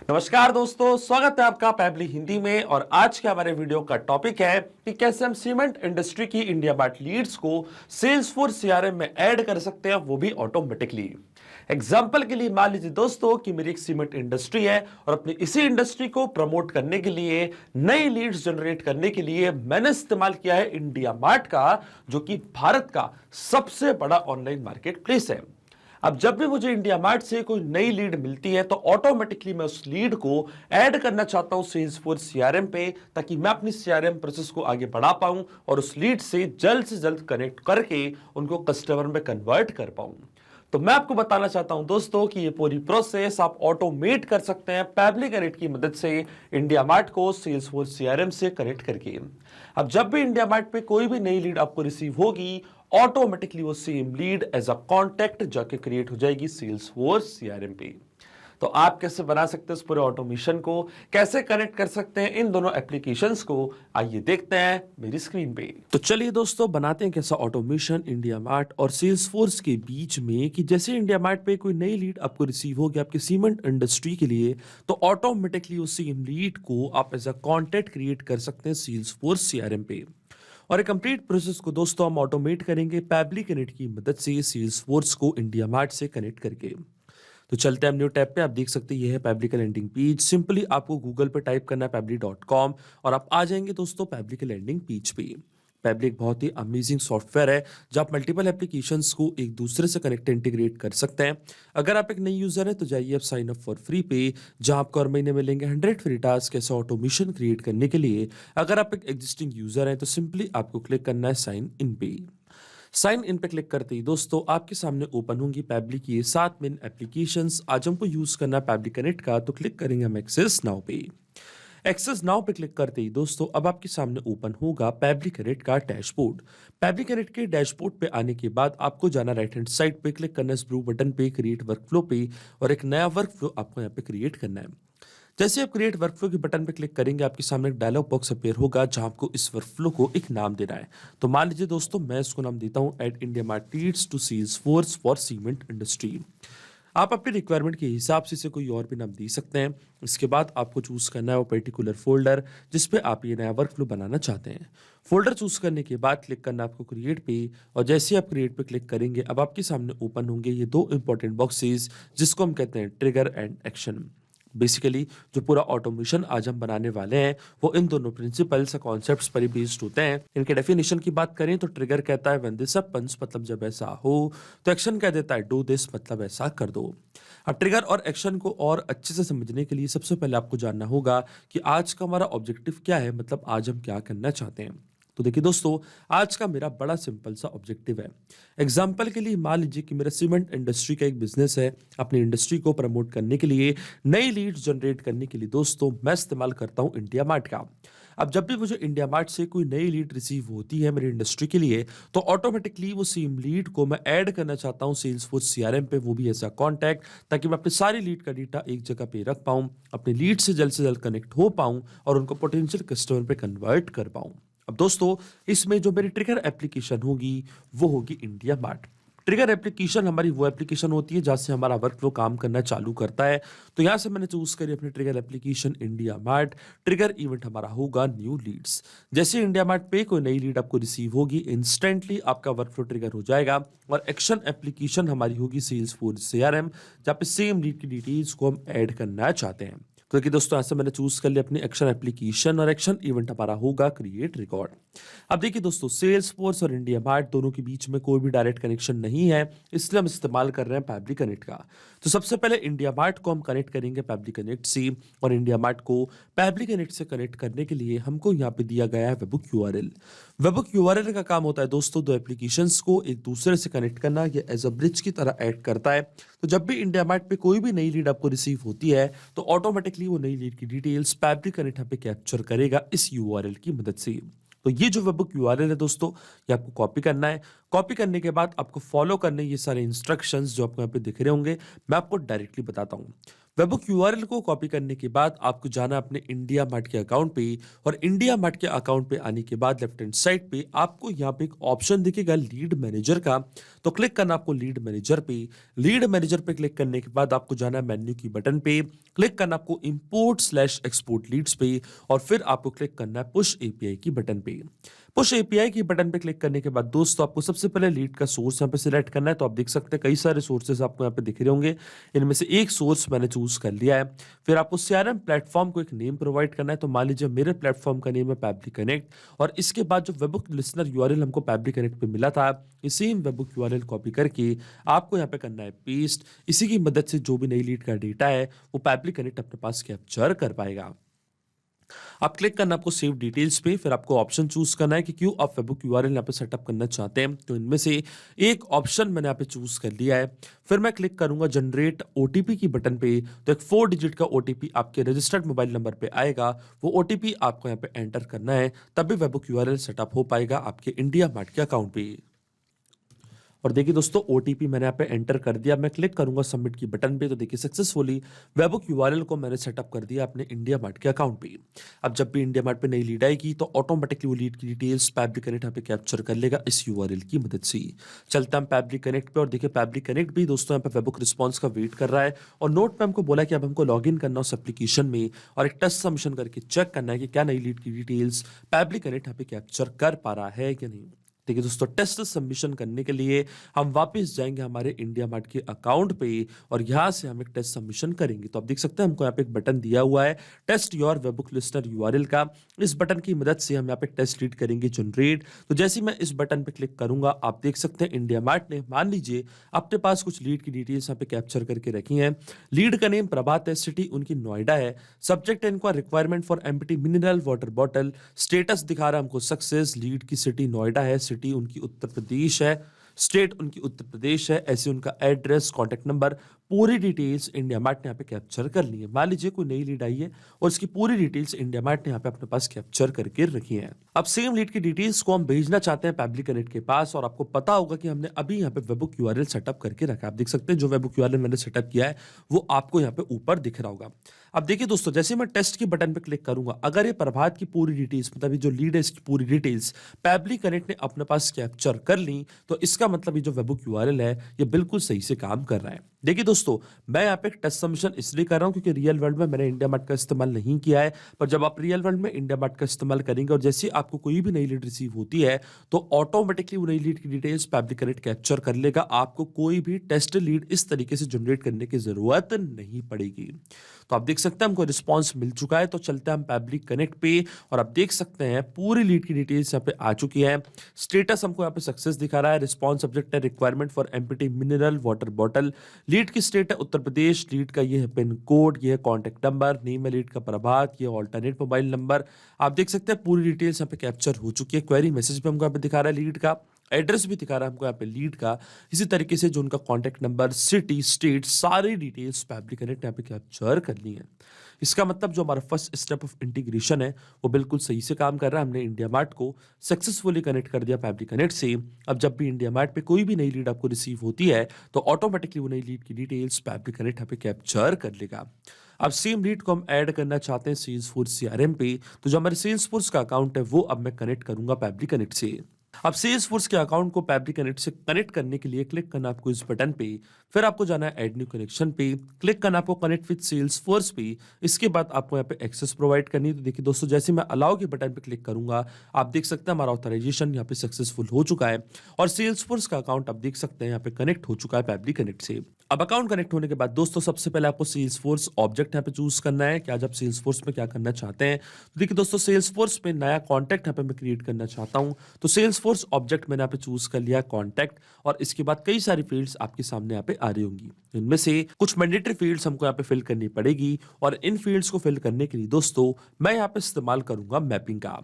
नमस्कार दोस्तों, स्वागत है आपका पैबली हिंदी में। और आज के हमारे वीडियो का टॉपिक है कि कैसे हम सीमेंट इंडस्ट्री की इंडिया मार्ट लीड्स को सेल्सफोर्स सीआरएम में ऐड कर सकते हैं, वो भी ऑटोमेटिकली। एग्जाम्पल के लिए मान लीजिए दोस्तों कि मेरी एक सीमेंट इंडस्ट्री है और अपनी इसी इंडस्ट्री को प्रमोट करने के लिए, नई लीड्स जनरेट करने के लिए मैंने इस्तेमाल किया है इंडिया मार्ट का, जो कि भारत का सबसे बड़ा ऑनलाइन मार्केट प्लेस है। अब जब भी मुझे इंडिया मार्ट से कोई नई लीड मिलती है तो ऑटोमेटिकली मैं उस लीड को ऐड करना चाहता हूं सेल्सफोर्स सीआरएम पे, ताकि मैं अपनी सीआरएम प्रोसेस को आगे बढ़ा पाऊं और उस लीड से जल्द कनेक्ट करके उनको कस्टमर में कन्वर्ट कर पाऊं। तो मैं आपको बताना चाहता हूं दोस्तों कि ये पूरी प्रोसेस आप ऑटोमेट कर सकते हैं पैबली कनेक्ट की मदद से इंडिया मार्ट को सेल्सफोर्स सीआरएम से कनेक्ट करके। अब जब भी इंडिया मार्ट पे कोई भी नई लीड आपको रिसीव होगी, ऑटोमेटिकली वो same lead as a contact जाके क्रिएट हो जाएगी सेल्सफोर्स सीआरएम पे। तो आप कैसे बना सकते हैं इस पूरे ऑटोमेशन को, कैसे कनेक्ट कर सकते हैं इन दोनों एप्लीकेशंस को, आइए देखते हैं मेरी स्क्रीन पे। तो चलिए दोस्तों, बनाते हैं कैसा ऑटोमेशन इंडिया मार्ट और सेल्सफोर्स के बीच में, कि जैसे इंडिया मार्ट पे कोई नई लीड आपको रिसीव होगी आपके सीमेंट इंडस्ट्री के लिए, तो ऑटोमेटिकली उस सेम लीड को आप एज अ कॉन्टैक्ट क्रिएट कर सकते हैं सेल्सफोर्स सीआरएम पे। और एक कंप्लीट प्रोसेस को दोस्तों हम ऑटोमेट करेंगे पैबली कनेक्ट की मदद से सेल्सफोर्स को इंडिया मार्ट से कनेक्ट करके। तो चलते हैं हम न्यू टैब पे। आप देख सकते हैं ये है पैबली का लैंडिंग पेज। सिंपली आपको गूगल पे टाइप करना है pebble.com और आप आ जाएंगे दोस्तों पैबली के लैंडिंग पेज पे। पैबली एक बहुत ही अमेजिंग सॉफ्टवेयर है जहां आप मल्टीपल एप्लीकेशंस को एक दूसरे से कनेक्ट इंटीग्रेट कर सकते हैं। अगर आप एक नई यूजर हैं तो जाइए आप साइन अप फॉर फ्री पे, जहां आपको हर महीने मिलेंगे 100 फ्री टास्क ऐसा ऑटोमेशन क्रिएट करने के लिए। अगर आप एक एग्जिस्टिंग यूजर हैं तो सिंपली आपको क्लिक करना है साइन इन पे। साइन इन पे क्लिक करते ही दोस्तों आपके सामने ओपन होंगी पैबली की ये 7 मेन एप्लीकेशंस। आज हमको यूज करना है पैबली कनेक्ट का, तो क्लिक करेंगे हम एक्सेस नाउ पे। एक्सेस नाउ पे क्लिक करते ही दोस्तों अब आपके सामने ओपन होगा पैबली कनेक्ट का डैशबोर्ड। पैबली कनेक्ट के डैशबोर्ड पे आने के बाद आपको जाना राइट हैंड साइड पे, क्लिक करना है इस ब्लू बटन पे क्रिएट वर्कफ्लो पे, और एक नया वर्कफ्लो आपको यहाँ पे क्रिएट करना है। जैसे आप क्रिएट वर्कफ्लो के बटन पे क्लिक करेंगे आपके सामने एक डायलॉग बॉक्स अपीयर होगा जहां आपको इस वर्कफ्लो को एक नाम देना है। तो मान लीजिए दोस्तों मैं इसको नाम देता हूं add IndiaMART leads to Salesforce for cement industry. आप अपनी रिक्वायरमेंट के हिसाब से इसे कोई और भी नाम दे सकते हैं। इसके बाद आपको चूज करना है वो पर्टिकुलर फोल्डर जिसपे आप ये नया वर्कफ्लो बनाना चाहते हैं। फोल्डर चूज करने के बाद क्लिक करना है आपको क्रिएट पे, और जैसे आप क्रिएट पे क्लिक करेंगे अब आपके सामने ओपन होंगे ये दो इंपॉर्टेंट बॉक्सेस जिसको हम कहते हैं ट्रिगर एंड एक्शन। बेसिकली जो पूरा ऑटोमेशन आज हम बनाने वाले हैं वो इन दोनों प्रिंसिपल्स और कॉन्सेप्ट्स पर ही बेस्ड होते हैं। इनके डेफिनेशन की बात करें तो ट्रिगर कहता है व्हेन दिस हैपेंस, मतलब जब ऐसा हो। तो एक्शन कह देता है डू दिस, मतलब ऐसा कर दो। अब ट्रिगर और एक्शन को और अच्छे से समझने के लिए सबसे पहले आपको जानना होगा कि आज का हमारा ऑब्जेक्टिव क्या है, मतलब आज हम क्या करना चाहते हैं। तो देखिए दोस्तों, आज का मेरा बड़ा सिंपल सा ऑब्जेक्टिव है। एग्जाम्पल के लिए मान लीजिए कि मेरा सीमेंट इंडस्ट्री का एक बिजनेस है। अपनी इंडस्ट्री को प्रमोट करने के लिए, नई लीड्स जनरेट करने के लिए दोस्तों मैं इस्तेमाल करता हूं इंडिया मार्ट का। अब जब भी मुझे इंडिया मार्ट से कोई नई लीड रिसीव होती है मेरी इंडस्ट्री के लिए, तो ऑटोमेटिकली वो सेम लीड को मैं ऐड करना चाहता हूं सेल्सफोर्स सीआरएम पे, वो भी एज अ कॉन्टैक्ट, ताकि मैं अपनी सारी लीड का डेटा एक जगह पे रख पाऊं, अपनी लीड से जल्द कनेक्ट हो पाऊं और उनको पोटेंशियल कस्टमर पे कन्वर्ट कर पाऊं। अब दोस्तों इसमें जो मेरी ट्रिगर एप्लीकेशन होगी वो होगी इंडिया मार्ट। ट्रिगर एप्लीकेशन हमारी वो एप्लीकेशन होती है जहां से हमारा वर्कफ्लो काम करना चालू करता है। तो यहां से मैंने चूज करी अपनी trigger application India mart. Trigger event हमारा होगा न्यू लीड्स। जैसे इंडिया मार्ट पे कोई नई लीड आपको रिसीव होगी, इंस्टेंटली आपका वर्कफ्लो ट्रिगर हो जाएगा। और एक्शन एप्लीकेशन हमारी होगी सेल्सफोर्स सीआरएम, जहां पे सेम लीड की डिटेल्स को हम ऐड करना चाहते हैं। तो कि दोस्तों ऐसे मैंने चूज कर लिया अपनी एक्शन एप्लीकेशन, और एक्शन इवेंट हमारा होगा क्रिएट रिकॉर्ड। अब देखिए दोस्तों, सेल्सफोर्स और इंडिया मार्ट दोनों के बीच में कोई भी डायरेक्ट कनेक्शन नहीं है, इसलिए हम इस्तेमाल कर रहे हैं पैबली कनेक्ट का। तो सबसे पहले इंडिया मार्ट को हम कनेक्ट करेंगे पैबली कनेक्ट से, और इंडिया मार्ट को पैबली कनेक्ट से कनेक्ट करने के लिए हमको यहाँ पे दिया गया है वेबुक यूआरएल। वेबुक यूआरएल का काम होता है दोस्तों दो एप्लीकेशंस को एक दूसरे से कनेक्ट करना, ये एज अ ब्रिज की तरह ऐड करता है। तो जब भी इंडिया मार्ट पे कोई भी नई लीड आपको रिसीव होती है तो ऑटोमेटिकली वो नई लीड की डिटेल्स पैबली कनेक्ट पे कैप्चर करेगा इस यूआरएल की मदद से। तो ये जो वेबबुक यूआरएल है दोस्तों, ये आपको कॉपी करना है। कॉपी करने के बाद आपको फॉलो करने ये सारे इंस्ट्रक्शंस जो आपको यहाँ पे दिख रहे होंगे, मैं आपको डायरेक्टली बताता हूँ। वेबबुक यूआरएल को कॉपी करने के बाद आपको जाना अपने इंडिया मार्ट के अकाउंट पे, और इंडिया मार्ट के अकाउंट पे आने के बाद लेफ्ट हैंड साइड पे आपको यहाँ पे एक ऑप्शन दिखेगा लीड मैनेजर का। तो क्लिक करना आपको लीड मैनेजर पे। लीड मैनेजर पे क्लिक करने के बाद आपको जाना मेन्यू की बटन पे, क्लिक करना आपको इंपोर्ट स्लैश एक्सपोर्ट लीड्स पे, और फिर आपको क्लिक करना है पुश एपीआई की बटन पे। पुश एपीआई की बटन पे क्लिक करने के बाद दोस्तों आपको सबसे पहले लीड का सोर्स यहाँ पे सिलेक्ट करना है। तो आप देख सकते हैं कई सारे सोर्सेस आपको यहाँ पे दिख रहे होंगे, इनमें से एक सोर्स मैंने चूज कर लिया है। फिर आपको सीआरएम प्लेटफॉर्म को एक नेम प्रोवाइड करना है। तो मान लीजिए मेरे प्लेटफॉर्म का नेम है पैब्लिक कनेक्ट, और इसके बाद जो वेबबुक लिसनर यूआरएल हमको पैब्लिक कनेक्ट पे मिला था, ये सेम वेबबुक यूआरएल कॉपी करके आपको यहाँ पे करना है पेस्ट। इसी की मदद से जो भी नई लीड का डेटा है वो पैब्लिक कनेक्ट अपने पास कैप्चर कर पाएगा। आप क्लिक करना आपको सेव डिटेल्स पे, फिर आपको ऑप्शन चूज करना है कि क्यों आप वेबबुक यूआरएल यहाँ पे सेटअप करना चाहते हैं। तो इनमें से एक ऑप्शन मैंने यहाँ पे चूज कर लिया है। फिर मैं क्लिक करूंगा जनरेट ओटीपी की बटन पे। तो एक 4 डिजिट का ओटीपी आपके रजिस्टर्ड मोबाइल नंबर पे आएगा, वो ओटीपी आपको यहाँ पे एंटर करना है, तभी वेबबुक यूआरएल सेटअप हो पाएगा आपके इंडिया मार्ट के अकाउंट पे। और देखिए दोस्तों ओटीपी मैंने यहाँ पे एंटर कर दिया। मैं क्लिक करूंगा सबमिट की बटन पे, तो देखिए सक्सेसफुली वेबबुक यूआरएल को मैंने सेटअप कर दिया अपने इंडिया मार्ट के अकाउंट पे। अब जब भी इंडिया मार्ट पे नई लीड आएगी तो ऑटोमेटिकली वो लीड की डिटेल्स पैब्लिक कनेक्ट यहाँ पे कैप्चर कर लेगा इस यूआरएल की मदद से। चलता हम पैब्लिक कनेक्ट पे, और देखिए पैब्लिक कनेक्ट भी दोस्तों यहाँ पे वेबबुक रिस्पॉन्स का वेट कर रहा है। और नोट पे हमको बोला कि अब हमको लॉग इन करना उस एप्लीकेशन में और एक टेस्ट सबमिशन करके चेक करना है कि क्या नई लीड की डिटेल्स पैब्लिक कनेक्ट यहाँ पे कैप्चर कर पा रहा है कि नहीं। देखिए दोस्तों टेस्ट सबमिशन करने के लिए हम वापस जाएंगे हमारे इंडिया मार्ट के अकाउंट पे, और यहाँ से हम एक टेस्ट सबमिशन करेंगे। तो आप देख सकते हैं हमको यहाँ पे एक बटन दिया हुआ है test your webhook listener URL का। इस बटन की मदद से हम यहाँ पे टेस्ट रीड करेंगे जनरेट। तो जैसे ही मैं इस बटन पे क्लिक करूंगा आप देख सकते हैं इंडिया मार्ट ने मान लीजिए अपने पास कुछ लीड की डिटेल्स यहाँ पे कैप्चर करके रखी है। लीड का नेम प्रभात है, सिटी उनकी नोएडा है, सब्जेक्ट है इनका requirement for empty mineral water bottle, status दिखा रहा है हमको सक्सेस, लीड की सिटी नोएडा है, सिटी उनकी उत्तर प्रदेश है, स्टेट उनकी उत्तर प्रदेश है, ऐसे उनका एड्रेस, कॉन्टैक्ट नंबर, पूरी डिटेल्स इंडिया मार्ट ने यहाँ पे कैप्चर कर ली है। मान लीजिए कोई नई लीड आई है और इसकी पूरी डिटेल्स इंडिया मार्ट ने यहाँ पे अपने पास कैप्चर करके रखी है। अब सेम लीड की डिटेल्स को हम भेजना चाहते हैं पैब्लिक कनेक्ट के पास, और आपको पता होगा कि हमने अभी यहाँ पे वेबबुक यूआरएल सेटअप करके रखा है। आप देख सकते हैं जो वेबबुक यूआरएल मैंने सेटअप किया है वो आपको यहाँ पे ऊपर दिख रहा होगा। अब देखिए दोस्तों जैसे मैं टेस्ट के बटन पे क्लिक करूंगा, अगर ये प्रभात की पूरी डिटेल्स मतलब ये जो लीड है इसकी पूरी डिटेल्स पैब्लिक कनेक्ट ने अपने पास कैप्चर कर ली, तो इसका मतलब ये जो वेबबुक यूआरएल है ये बिल्कुल सही से काम कर रहा है। देखिए दोस्तों मैं यहाँ पे एक टेस्ट सबमिशन इसलिए कर रहा हूँ क्योंकि रियल वर्ल्ड में मैंने इंडिया मार्ट का इस्तेमाल नहीं किया है, पर जब आप रियल वर्ल्ड में इंडिया मार्ट का इस्तेमाल करेंगे और जैसे आपको कोई भी नई लीड रिसीव होती है तो ऑटोमेटिकली वो नई लीड की डिटेल्स पैब्लिक कनेक्ट कैप्चर कर लेगा। आपको कोई भी टेस्ट लीड इस तरीके से जनरेट करने की जरूरत नहीं पड़ेगी। तो आप देख सकते हैं हमको रिस्पॉन्स मिल चुका है। तो चलते हैं हम पैब्लिक कनेक्ट पे, और आप देख सकते हैं पूरी लीड की डिटेल्स यहाँ पे आ चुकी है। स्टेटस हमको यहाँ पे सक्सेस दिखा रहा है, रिस्पॉन्स सब्जेक्ट है requirement for empty mineral water bottle, lead की स्टेट है उत्तर प्रदेश, लीड का ये है पिन कोड, ये है कॉन्टैक्ट नंबर, नेम है लीड का प्रभात, ये ऑल्टरनेट मोबाइल नंबर। आप देख सकते हैं पूरी डिटेल्स यहाँ पे कैप्चर हो चुकी है। क्वेरी मैसेज पे हमको यहाँ पे दिखा रहा है लीड का, एड्रेस भी दिखा रहा है हमको यहाँ पे लीड का, इसी तरीके से जो उनका कॉन्टैक्ट नंबर, सिटी, स्टेट, सारी डिटेल्स पैब्लिक कनेक्ट यहाँ पे कैप्चर कर ली है। इसका मतलब जो हमारा फर्स्ट स्टेप ऑफ इंटीग्रेशन है वो बिल्कुल सही से काम कर रहा है। हमने इंडिया मार्ट को सक्सेसफुली कनेक्ट कर दिया पैब्लिक कनेक्ट से। अब जब भी इंडिया मार्ट पे कोई भी नई लीड आपको रिसीव होती है तो ऑटोमेटिकली वो नई लीड की डिटेल्स पैब्लिक कनेक्ट यहाँ पे कैप्चर कर लेगा। अब सेम लीड को हम ऐड करना चाहते हैं सेल्सफोर्स सीआरएम पे, तो जो हमारे सेल्सफोर्स का अकाउंट है वो अब मैं कनेक्ट करूंगा पैब्लिक कनेक्ट से। अब सेल्सफोर्स के अकाउंट को पैब्लिक कनेक्ट से कनेक्ट करने के लिए क्लिक करना आपको इस बटन पे, फिर आपको जाना है ऐड न्यू कनेक्शन पे, क्लिक करना आपको कनेक्ट विद सेल्सफोर्स पे। इसके बाद आपको यहाँ पे एक्सेस प्रोवाइड करनी है। तो देखिए दोस्तों जैसे मैं अलाउ के बटन पे क्लिक करूंगा आप देख सकते हैं हमारा ऑथराइजेशन यहाँ पे सक्सेसफुल हो चुका है, और सेल्सफोर्स का अकाउंट आप देख सकते हैं यहाँ पे कनेक्ट हो चुका है पैब्लिक कनेक्ट से। अब अकाउंट कनेक्ट होने के बाद दोस्तों सबसे पहले आपको सेल्सफोर्स ऑब्जेक्ट यहाँ पे चूज करना है कि आज आप सेल्सफोर्स में क्या करना चाहते हैं। तो देखिए दोस्तों सेल्सफोर्स में नया कॉन्टैक्ट यहाँ पे मैं क्रिएट करना चाहता हूँ, तो सेल्सफोर्स ऑब्जेक्ट मैंने यहाँ पे चूज कर लिया कॉन्टैक्ट, और इसके बाद कई सारी फील्ड्स आपके सामने यहाँ पे आ रही होंगी। इनमें से कुछ मैंडेटरी फील्ड्स हमको यहाँ पे फिल करनी पड़ेगी, और इन फील्ड्स को फिल करने के लिए दोस्तों मैं यहाँ पे इस्तेमाल करूंगा मैपिंग का।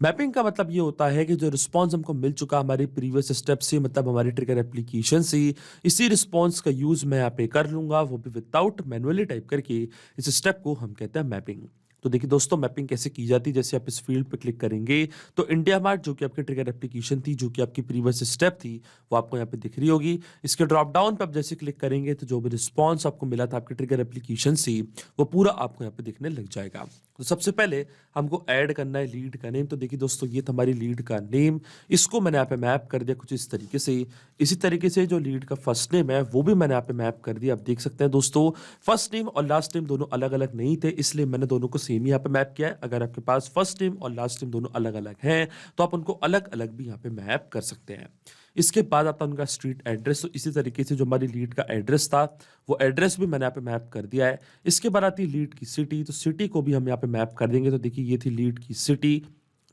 मैपिंग का मतलब ये होता है कि जो रिस्पॉन्स हमको मिल चुका हमारे प्रीवियस स्टेप से, मतलब हमारी ट्रिगर एप्लीकेशन से, इसी रिस्पॉन्स का यूज मैं यहाँ पे कर लूंगा, वो भी विदाउट मैनुअली टाइप करके। इस स्टेप को हम कहते हैं मैपिंग। तो देखिए दोस्तों, मैपिंग कैसे की जाती है, जैसे आप इस फील्ड पे क्लिक करेंगे तो इंडिया मार्ट जो कि आपकी ट्रिगर एप्लीकेशन थी, जो कि आपकी प्रीवियस स्टेप थी, वो आपको यहाँ पे दिख रही होगी। इसके ड्रॉप डाउन पे आप जैसे क्लिक करेंगे तो जो भी रिस्पॉन्स आपको मिला था आपकी ट्रिगर एप्लीकेशन से, वो पूरा आपको यहाँ पे दिखने लग जाएगा। तो सबसे पहले हमको ऐड करना है लीड का नेम। तो देखिए दोस्तों, ये था हमारी लीड का नेम। इसको मैंने यहाँ पे मैप कर दिया कुछ इस तरीके से। इसी तरीके से जो लीड का फर्स्ट नेम है वो भी मैंने यहाँ पे मैप कर दिया। आप देख सकते हैं दोस्तों, फर्स्ट नेम और लास्ट नेम दोनों अलग अलग नहीं थे, इसलिए मैंने दोनों को सेम ही यहाँ पे मैप किया है। अगर आपके पास फर्स्ट नेम और लास्ट नेम दोनों अलग अलग हैं तो आप उनको अलग अलग भी यहाँ पे मैप कर सकते हैं। इसके बाद आता है उनका स्ट्रीट एड्रेस। तो इसी तरीके से जो हमारी लीड का एड्रेस था, वो एड्रेस भी मैंने यहाँ पे मैप कर दिया है। इसके बाद आती है लीड की सिटी। तो सिटी को भी हम यहाँ पे मैप कर देंगे। तो देखिए, ये थी लीड की सिटी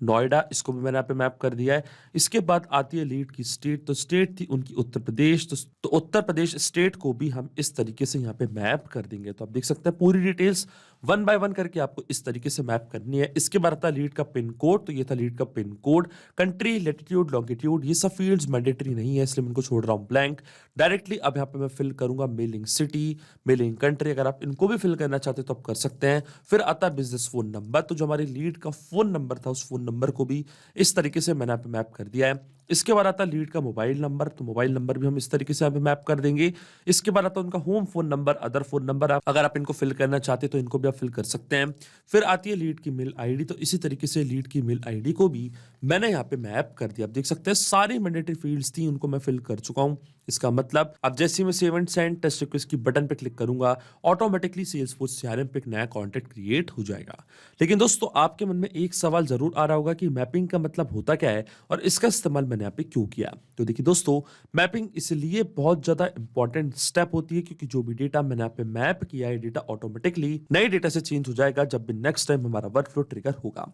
नोएडा, इसको भी मैंने यहाँ पे मैप कर दिया है। इसके बाद आती है लीड की स्टेट। तो स्टेट थी उनकी उत्तर प्रदेश। तो उत्तर प्रदेश स्टेट को भी हम इस तरीके से यहाँ पे मैप कर देंगे। तो आप देख सकते हैं पूरी डिटेल्स 1 बाय 1 करके आपको इस तरीके से मैप करनी है। इसके बाद आता है लीड का पिन कोड। तो ये था लीड का pin code. Country, latitude, longitude, ये सब फील्ड्स मैंडेटरी नहीं है, इसलिए मैं इनको छोड़ रहा हूँ ब्लैंक। डायरेक्टली अब यहाँ पे मैं फिल करूंगा मेलिंग सिटी, मेलिंग कंट्री। अगर आप इनको भी फिल करना चाहते हैं तो आप कर सकते हैं। फिर आता है बिजनेस फोन नंबर। तो जो हमारी लीड का फोन नंबर था, उस फोन नंबर को भी इस तरीके से मैंने यहाँ पे मैप कर दिया है। इसके बाद आता है लीड का मोबाइल नंबर। तो मोबाइल नंबर भी हम इस तरीके से यहाँ पे मैप कर देंगे। इसके बाद आता है उनका home phone number, other phone number. अगर आप इनको फिल करना चाहते हैं तो इनको भी आप फिल कर सकते हैं। फिर आती है लीड की मेल आईडी। तो इसी तरीके से लीड की मेल आईडी को भी मैंने यहाँ पे मैप कर दिया। आप देख सकते हैं सारी मैंडेटरी फील्ड्स थी, उनको मैं फिल कर चुका हूँ। इसका मतलब अब जैसे मैं save and send test request की बटन पे क्लिक करूंगा, ऑटोमेटिकली सेल्सफोर्स सीआरएम पे एक नया कॉन्टैक्ट क्रिएट हो जाएगा। लेकिन दोस्तों, आपके मन में एक सवाल जरूर आ रहा होगा कि मैपिंग का मतलब होता क्या है और इसका इस्तेमाल मैंने यहाँ पे क्यों किया। तो देखिए दोस्तों, मैपिंग इसलिए बहुत ज्यादा इंपॉर्टेंट स्टेप होती है क्योंकि जो भी डेटा मैंने यहाँ पे मैप किया है, डेटा ऑटोमेटिकली नए डेटा से चेंज हो जाएगा जब भी नेक्स्ट टाइम हमारा वर्कफ्लो ट्रिगर होगा।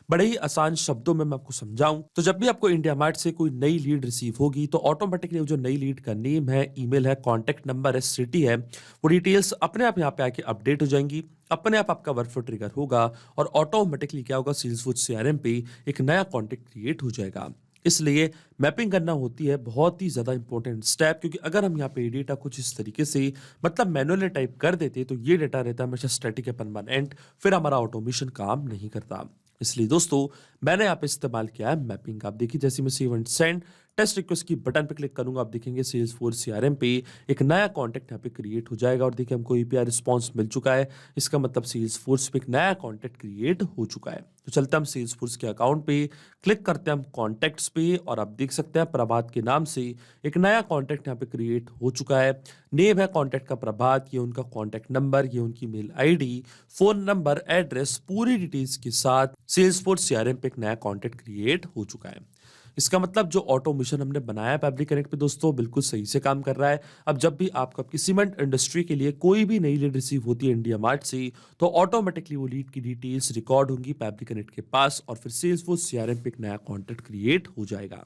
बड़े ही आसान शब्दों में मैं आपको समझाऊं तो जब भी आपको इंडिया मार्ट से कोई नई लीड रिसीव होगी तो ऑटोमेटिकली जो नई लीड का नेम है, ईमेल है, कॉन्टैक्ट नंबर है, सिटी है, वो डिटेल्स अपने आप यहाँ पे आके अपडेट हो जाएंगी। अपने आप आपका वर्कफ्लो ट्रिगर होगा और ऑटोमेटिकली क्या होगा, सेल्सफोर्स सीआरएम पे एक नया कॉन्टैक्ट क्रिएट हो जाएगा। इसलिए मैपिंग करना होती है बहुत ही ज्यादा इंपॉर्टेंट स्टेप, क्योंकि अगर हम यहाँ पे डेटा कुछ इस तरीके से मतलब मैनुअली टाइप कर देते तो ये डेटा रहता है हमेशा स्टैटिक या परमानेंट, फिर हमारा ऑटोमेशन काम नहीं करता। इसलिए दोस्तों, मैंने यहाँ पे इस्तेमाल किया है मैपिंग का। आप देखिए, जैसे मैं save and send test request की बटन पे क्लिक करूंगा, आप देखेंगे सेल्सफोर्स सीआरएम पे एक नया कॉन्टैक्ट यहाँ पे क्रिएट हो जाएगा। और देखिए, हमको एपीआई रिस्पॉन्स मिल चुका है। इसका मतलब सेल्सफोर्स पे एक नया कॉन्टैक्ट क्रिएट हो चुका है। तो चलते हम सेल्सफोर्स के अकाउंट पे क्लिक करते हैं हम कॉन्टैक्ट्स पे, और आप देख सकते हैं प्रभात के नाम से एक नया कॉन्टैक्ट यहाँ पे क्रिएट हो चुका है। नेम है कॉन्टैक्ट का प्रभात, ये उनका कॉन्टैक्ट नंबर, ये उनकी mail ID, phone number, address, पूरी डिटेल्स के साथ सेल्सफोर्स सीआरएम पे एक नया कॉन्टैक्ट क्रिएट हो चुका है। इसका मतलब जो ऑटोमेशन हमने बनाया है पैब्लिक कनेक्ट पे दोस्तों, बिल्कुल सही से काम कर रहा है। अब जब भी आपको आपकी सीमेंट इंडस्ट्री के लिए कोई भी नई लीड रिसीव होती है इंडिया मार्ट से, तो ऑटोमेटिकली वो लीड की डिटेल्स रिकॉर्ड होंगी पैब्लिक कनेक्ट के पास और फिर सेल्सफोर्स सीआरएम पे एक नया कॉन्टैक्ट क्रिएट हो जाएगा।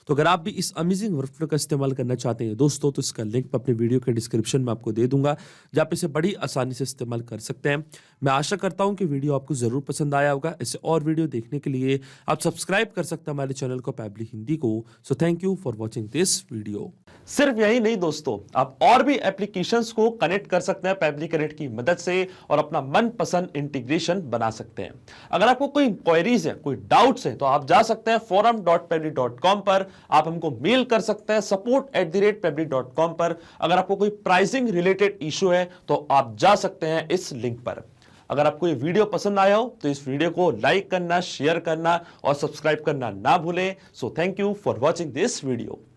तो अगर आप भी इस अमेजिंग वर्कफ्लो का इस्तेमाल करना चाहते हैं दोस्तों, तो इसका लिंक मैं अपने वीडियो के डिस्क्रिप्शन में आपको दे दूंगा, जहाँ पे इसे बड़ी आसानी से इस्तेमाल कर सकते हैं। मैं आशा करता हूं कि वीडियो आपको जरूर पसंद आया होगा। ऐसे और वीडियो देखने के लिए आप सब्सक्राइब कर सकते हैं हमारे चैनल को पैब्लिक हिंदी को। So thank you for watching this video. सिर्फ यही नहीं दोस्तों, आप और भी एप्लीकेशंस को कनेक्ट कर सकते हैं पैब्लिक कनेक्ट की मदद से और अपना मनपसंद इंटीग्रेशन बना सकते हैं। अगर आपको कोई इंक्वायरीज है, कोई डाउट्स है, तो आप जा सकते हैं forum.pebble.com पर। आप हमको मेल कर सकते हैं support@pebble.com पर। अगर आपको कोई प्राइसिंग रिलेटेड इशू है तो आप जा सकते हैं इस लिंक पर। अगर आपको ये वीडियो पसंद आया हो तो इस वीडियो को लाइक करना, शेयर करना और सब्सक्राइब करना ना भूलें। So thank you for watching this video.